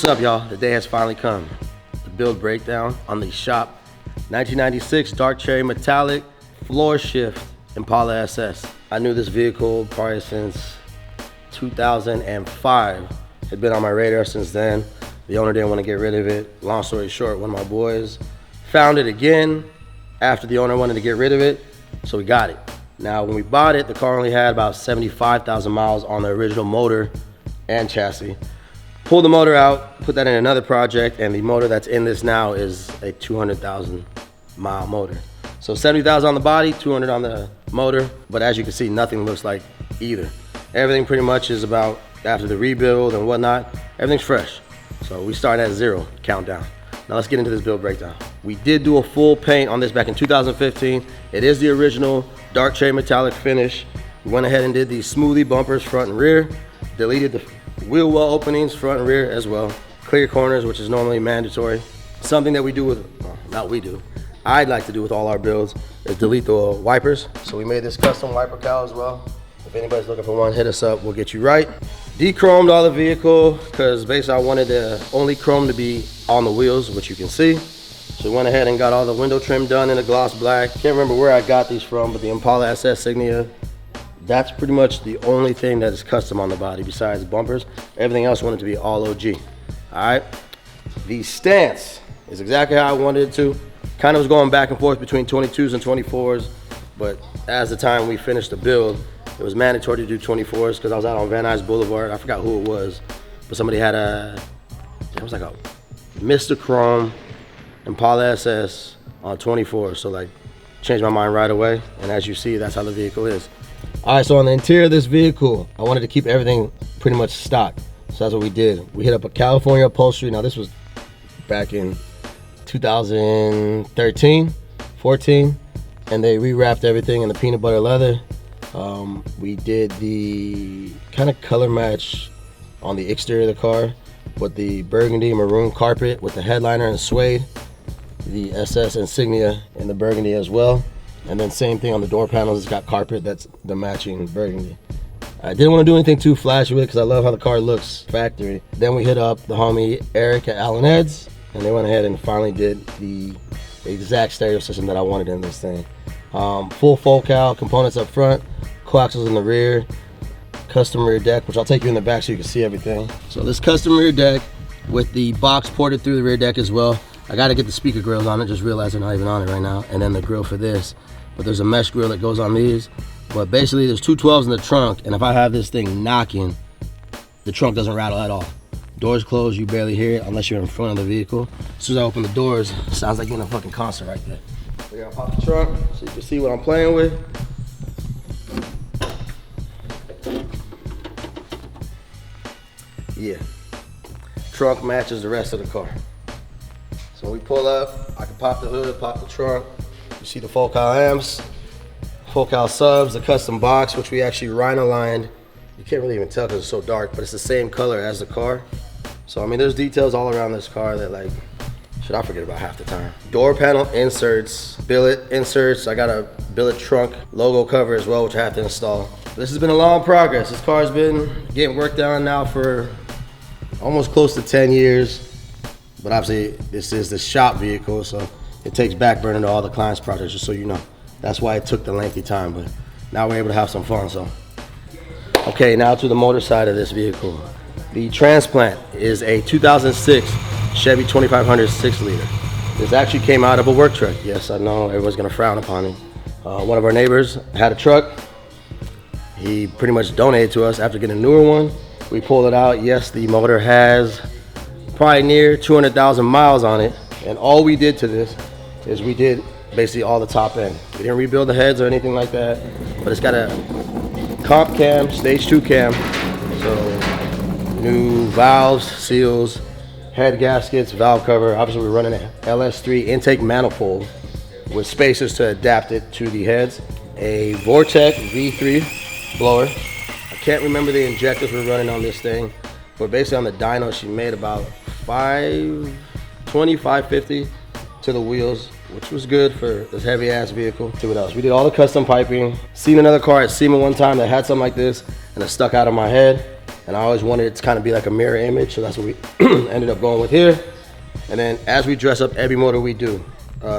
What's up, y'all? The day has finally come. The build breakdown on the shop 1996 dark cherry metallic floor shift Impala SS. I knew this vehicle probably since 2005. Had been on my radar since then. The owner didn't want to get rid of it. Long story short, one of my boys found it again after the owner wanted to get rid of it, so we got it. Now, when we bought it, the car only had about 75,000 miles on the original motor and chassis. Pulled the motor out, put that in another project, and the motor that's in this now is a 200,000 mile motor. So 70,000 on the body, 200 on the motor, but as you can see, nothing looks like either. Everything pretty much is about, after the rebuild and whatnot, everything's fresh. So we start at 0, countdown. Now let's get into this build breakdown. We did do a full paint on this back in 2015. It is the original dark cherry metallic finish. We went ahead and did the smoothie bumpers front and rear, deleted the wheel well openings front and rear as well, clear corners, which is normally mandatory. Something that we do with, well, not we do, I'd like to do with all our builds is delete the wipers. So we made this custom wiper cowl as well. If anybody's looking for one, hit us up, we'll get you right. De-chromed all the vehicle because basically I wanted the only chrome to be on the wheels, which you can see. So we went ahead and got all the window trim done in a gloss black. Can't remember where I got these from, but the Impala SS Signia, that's pretty much the only thing that is custom on the body besides bumpers. Everything else wanted to be all OG. All right, the stance is exactly how I wanted it to. Kind of was going back and forth between 22s and 24s, but as the time we finished the build, it was mandatory to do 24s because I was out on Van Nuys Boulevard. I forgot who it was, but somebody had it was like a Mr. Chrome Impala SS on 24. So like, changed my mind right away. And as you see, that's how the vehicle is. All right, so on the interior of this vehicle, I wanted to keep everything pretty much stock. So that's what we did. We hit up a California upholstery. Now this was back in 2013, 14, and they rewrapped everything in the peanut butter leather. We did the kind of color match on the exterior of the car with the burgundy maroon carpet with the headliner and suede, the SS insignia in the burgundy as well, and then same thing on the door panels. It's got carpet that's the matching burgundy. I didn't want to do anything too flashy with it because I love how the car looks factory. Then we hit up the homie Eric at Allen Ed's, and they went ahead and finally did the exact stereo system that I wanted in this thing. Full focal components up front, coaxials in the rear, custom rear deck, which I'll take you in the back so you can see everything. So this custom rear deck with the box ported through the rear deck as well. I got to get the speaker grills on it, just realized they're not even on it right now, and then the grill for this. But there's a mesh grill that goes on these. But basically there's two 12s in the trunk, and if I have this thing knocking, the trunk doesn't rattle at all. Doors closed, you barely hear it unless you're in front of the vehicle. As soon as I open the doors, it sounds like you're in a fucking concert right there. We're gonna pop the trunk so you can see what I'm playing with. Yeah, trunk matches the rest of the car. So when we pull up, I can pop the hood, pop the trunk. You see the focal amps, focal subs, the custom box, which we actually rhino lined. You can't really even tell because it's so dark, but it's the same color as the car. So I mean, there's details all around this car that like, should I forget about half the time. Door panel inserts, billet inserts. I got a billet trunk logo cover as well, which I have to install. This has been a long progress. This car's been getting worked on now for almost close to 10 years. But obviously, this is the shop vehicle, so it takes back burner to all the clients' projects, just so you know. That's why it took the lengthy time, but now we're able to have some fun, so. Okay, now to the motor side of this vehicle. The transplant is a 2006 Chevy 2500 6-liter. This actually came out of a work truck. Yes, I know everyone's gonna frown upon it. One of our neighbors had a truck. He pretty much donated to us after getting a newer one. We pulled it out. Yes, the motor has probably near 200,000 miles on it. And all we did to this is we did basically all the top end. We didn't rebuild the heads or anything like that, but it's got a comp cam, stage 2 cam. So new valves, seals, head gaskets, valve cover. Obviously we're running an LS3 intake manifold with spacers to adapt it to the heads. A Vortec V3 blower. I can't remember the injectors we're running on this thing, but basically on the dyno she made about 520, 550 to the wheels, which was good for this heavy ass vehicle. See what else? We did all the custom piping. Seen another car at Simi one time that had something like this and it stuck out of my head. and I always wanted it to kind of be like a mirror image, so that's what we ended up going with here. And then as we dress up every motor we do,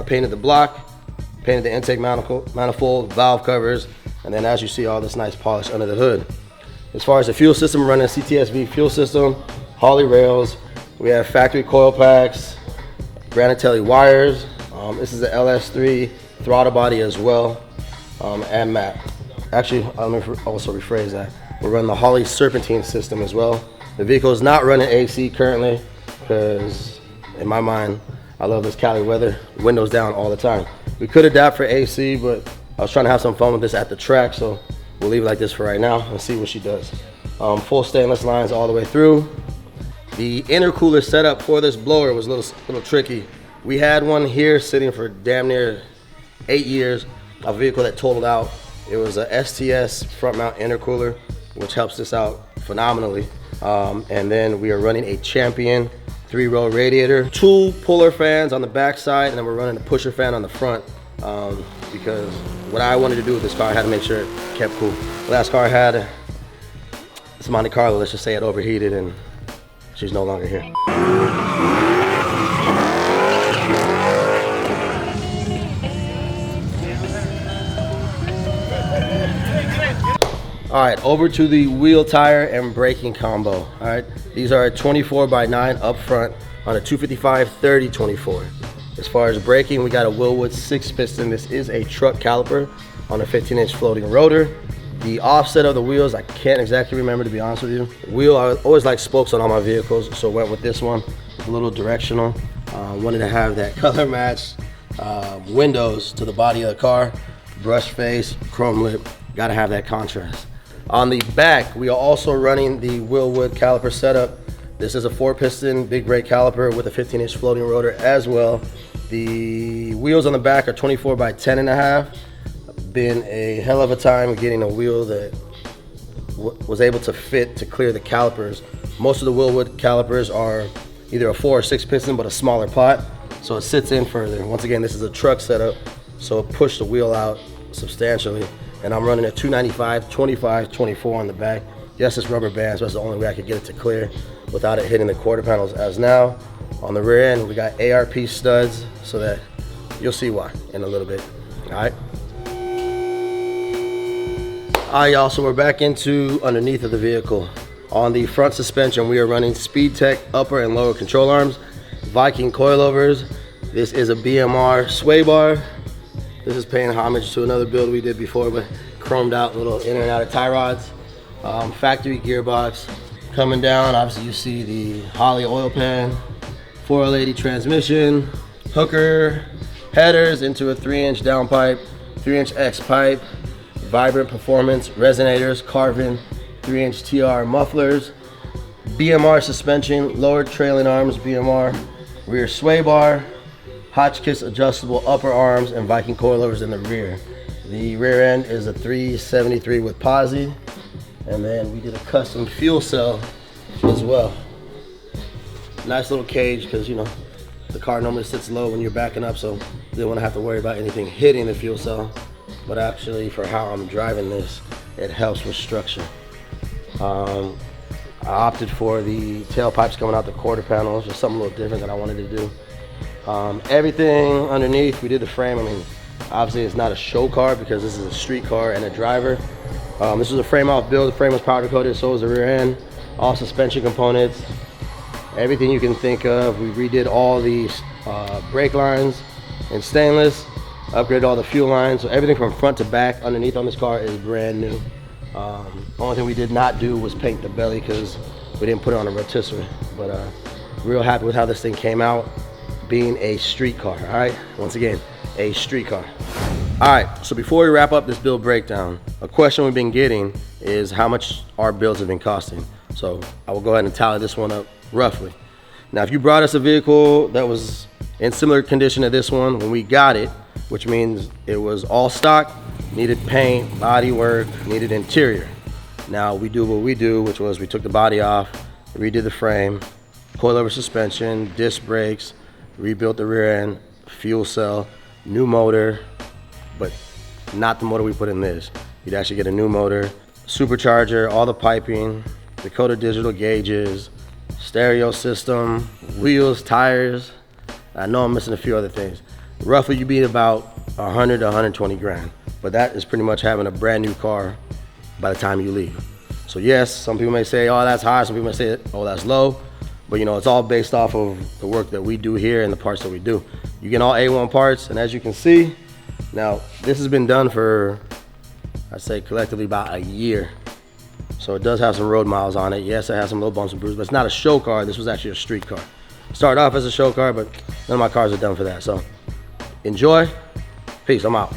painted the block, painted the intake manifold, valve covers, and then as you see, all this nice polish under the hood. As far as the fuel system, we're running a CTSV fuel system, Holley rails. We have factory coil packs, Granatelli wires. This is the LS3 throttle body as well, and mat. Actually, let me also rephrase that. We're running the Holley serpentine system as well. The vehicle is not running AC currently because, in my mind, I love this Cali weather, windows down all the time. We could adapt for AC, but I was trying to have some fun with this at the track, so we'll leave it like this for right now and see what she does. Full stainless lines all the way through. The intercooler setup for this blower was a little tricky. We had one here sitting for damn near 8 years, a vehicle that totaled out. It was a STS front mount intercooler, which helps this out phenomenally. And then we are running a Champion 3-row radiator, 2 puller fans on the back side, and then we're running a pusher fan on the front, because what I wanted to do with this car, I had to make sure it kept cool. The last car I had, it's Monte Carlo, let's just say it overheated and she's no longer here. All right, over to the wheel, tire, and braking combo. All right, these are a 24x9 up front on a 255/30/24. As far as braking, we got a Wilwood 6-piston. This is a truck caliper on a 15-inch floating rotor. The offset of the wheels, I can't exactly remember, to be honest with you. Wheel, I always like spokes on all my vehicles, so went with this one. A little directional. Wanted to have that color match windows to the body of the car. Brush face, chrome lip, gotta have that contrast. On the back, we are also running the Wilwood caliper setup. This is a 4-piston big brake caliper with a 15-inch floating rotor as well. The wheels on the back are 24x10.5. Been a hell of a time getting a wheel that was able to fit to clear the calipers. Most of the Wilwood calipers are either a 4 or 6 piston, but a smaller pot, so it sits in further. Once again, this is a truck setup, so it pushed the wheel out substantially. And I'm running a 295/25/24 on the back. Yes, it's rubber bands, so that's the only way I could get it to clear without it hitting the quarter panels as now. On the rear end, we got ARP studs, so that you'll see why in a little bit. All right. All right, y'all, so we're back into underneath of the vehicle. On the front suspension, we are running Speed Tech upper and lower control arms, Viking coilovers. This is a BMR sway bar. This is paying homage to another build we did before, but chromed out little in and out of tie rods. Factory gearbox. Coming down, obviously you see the Holley oil pan, 480 transmission, hooker, headers into a 3-inch downpipe, 3-inch X pipe, Vibrant Performance resonators, Carvin 3-inch TR mufflers, BMR suspension, lower trailing arms BMR, rear sway bar, Hotchkiss adjustable upper arms, and Viking coilovers in the rear. The rear end is a 373 with posi, and then we did a custom fuel cell as well. Nice little cage, because you know the car normally sits low when you're backing up, so you don't want to have to worry about anything hitting the fuel cell. But actually, for how I'm driving this, it helps with structure. I opted for the tailpipes coming out the quarter panels, just something a little different that I wanted to do. Everything underneath, we did the frame. I mean, obviously it's not a show car because this is a street car and a driver. This was a frame off build. The frame was powder coated, so was the rear end. All suspension components, everything you can think of. We redid all the brake lines in stainless, upgraded all the fuel lines. So everything from front to back underneath on this car is brand new. Only thing we did not do was paint the belly because we didn't put it on a rotisserie. But real happy with how this thing came out, being a street car. All right, once again, a street car. All right, so before we wrap up this build breakdown, a question we've been getting is how much our builds have been costing. So I will go ahead and tally this one up roughly. Now, if you brought us a vehicle that was in similar condition to this one when we got it, which means it was all stock, needed paint, body work, needed interior. Now we do what we do, which was we took the body off, redid the frame, coilover suspension, disc brakes, rebuilt the rear end, fuel cell, new motor, but not the motor we put in this. You'd actually get a new motor, supercharger, all the piping, Dakota digital gauges, stereo system, wheels, tires. I know I'm missing a few other things. Roughly you beat about 100 to 120 grand, but that is pretty much having a brand new car by the time you leave. So yes, some people may say, oh, that's high. Some people may say, oh, that's low. But you know, it's all based off of the work that we do here and the parts that we do. You get all A1 parts, and as you can see, now this has been done for, I'd say collectively about a year. So it does have some road miles on it. Yes, it has some little bumps and bruises, but it's not a show car. This was actually a street car. Started off as a show car, but none of my cars are done for that. So enjoy. Peace, I'm out.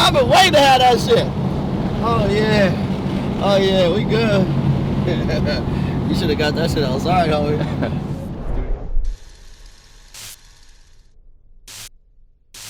I've been waiting to have that shit. Oh yeah. Oh yeah, we good. You should have got that shit outside, homie.